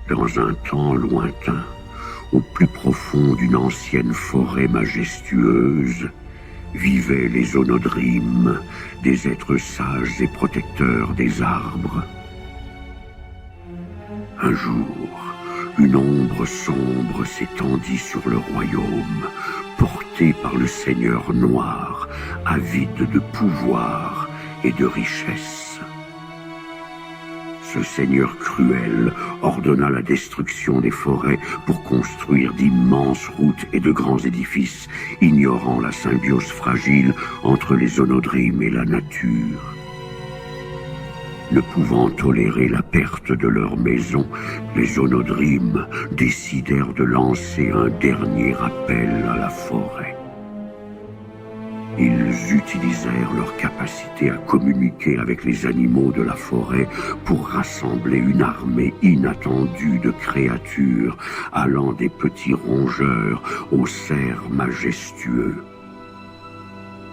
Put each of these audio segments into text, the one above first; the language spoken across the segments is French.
Dans un temps lointain, au plus profond d'une ancienne forêt majestueuse, vivaient les onodrimes, des êtres sages et protecteurs des arbres. Un jour, une ombre sombre s'étendit sur le royaume, portée par le Seigneur Noir, avide de pouvoir et de richesse. Ce seigneur cruel ordonna la destruction des forêts pour construire d'immenses routes et de grands édifices, ignorant la symbiose fragile entre les onodrimes et la nature. Ne pouvant tolérer la perte de leur maison, les onodrimes décidèrent de lancer un dernier appel à la forêt. Ils utilisèrent leur capacité à communiquer avec les animaux de la forêt pour rassembler une armée inattendue de créatures allant des petits rongeurs aux cerfs majestueux.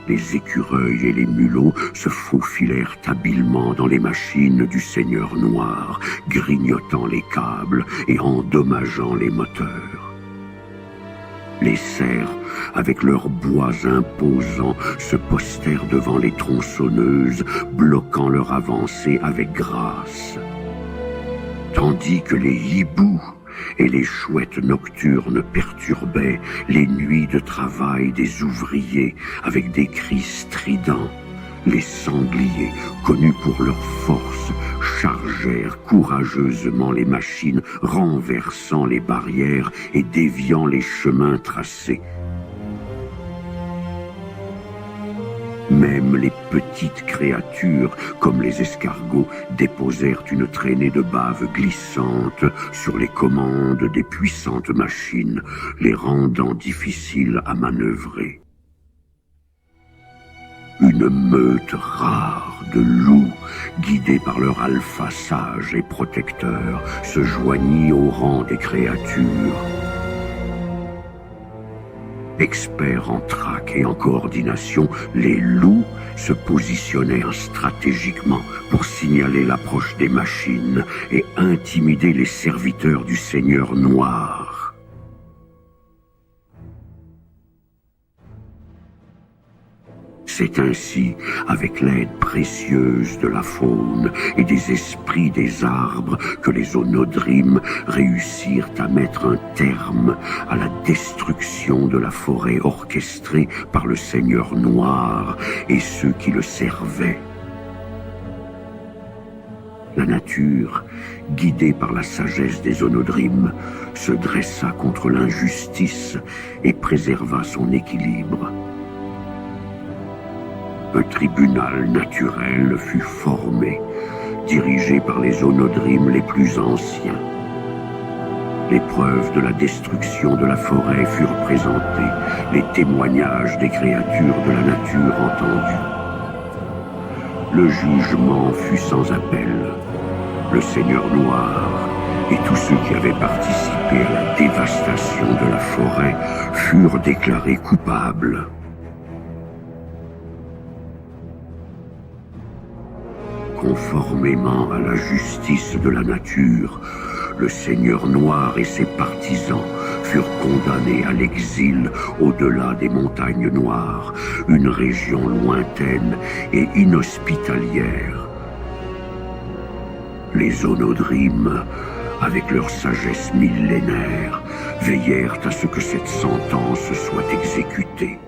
Les écureuils et les mulots se faufilèrent habilement dans les machines du Seigneur Noir, grignotant les câbles et endommageant les moteurs. Les cerfs, avec leurs bois imposants, se postèrent devant les tronçonneuses, bloquant leur avancée avec grâce. Tandis que les hiboux et les chouettes nocturnes perturbaient les nuits de travail des ouvriers avec des cris stridents, les sangliers, connus pour leur force, chargèrent courageusement les machines, renversant les barrières et déviant les chemins tracés. Même les petites créatures, comme les escargots, déposèrent une traînée de bave glissante sur les commandes des puissantes machines, les rendant difficiles à manœuvrer. Une meute rare de loups, guidés par leur alpha sage et protecteur, se joignit au rang des créatures. Experts en traque et en coordination, les loups se positionnèrent stratégiquement pour signaler l'approche des machines et intimider les serviteurs du Seigneur Noir. C'est ainsi, avec l'aide précieuse de la faune et des esprits des arbres, que les onodrimes réussirent à mettre un terme à la destruction de la forêt orchestrée par le Seigneur Noir et ceux qui le servaient. La nature, guidée par la sagesse des onodrimes, se dressa contre l'injustice et préserva son équilibre. Un tribunal naturel fut formé, dirigé par les onodrimes les plus anciens. Les preuves de la destruction de la forêt furent présentées, les témoignages des créatures de la nature entendus. Le jugement fut sans appel. Le Seigneur Noir et tous ceux qui avaient participé à la dévastation de la forêt furent déclarés coupables. Conformément à la justice de la nature, le Seigneur Noir et ses partisans furent condamnés à l'exil au-delà des montagnes noires, une région lointaine et inhospitalière. Les onodrimes, avec leur sagesse millénaire, veillèrent à ce que cette sentence soit exécutée.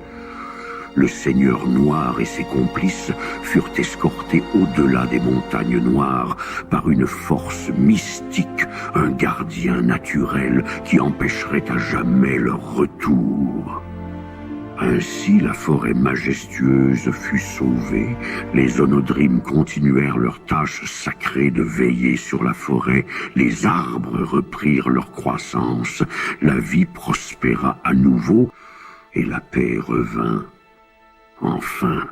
Le Seigneur Noir et ses complices furent escortés au-delà des montagnes noires par une force mystique, un gardien naturel qui empêcherait à jamais leur retour. Ainsi la forêt majestueuse fut sauvée, les onodrimes continuèrent leur tâche sacrée de veiller sur la forêt, les arbres reprirent leur croissance, la vie prospéra à nouveau et la paix revint. Enfin.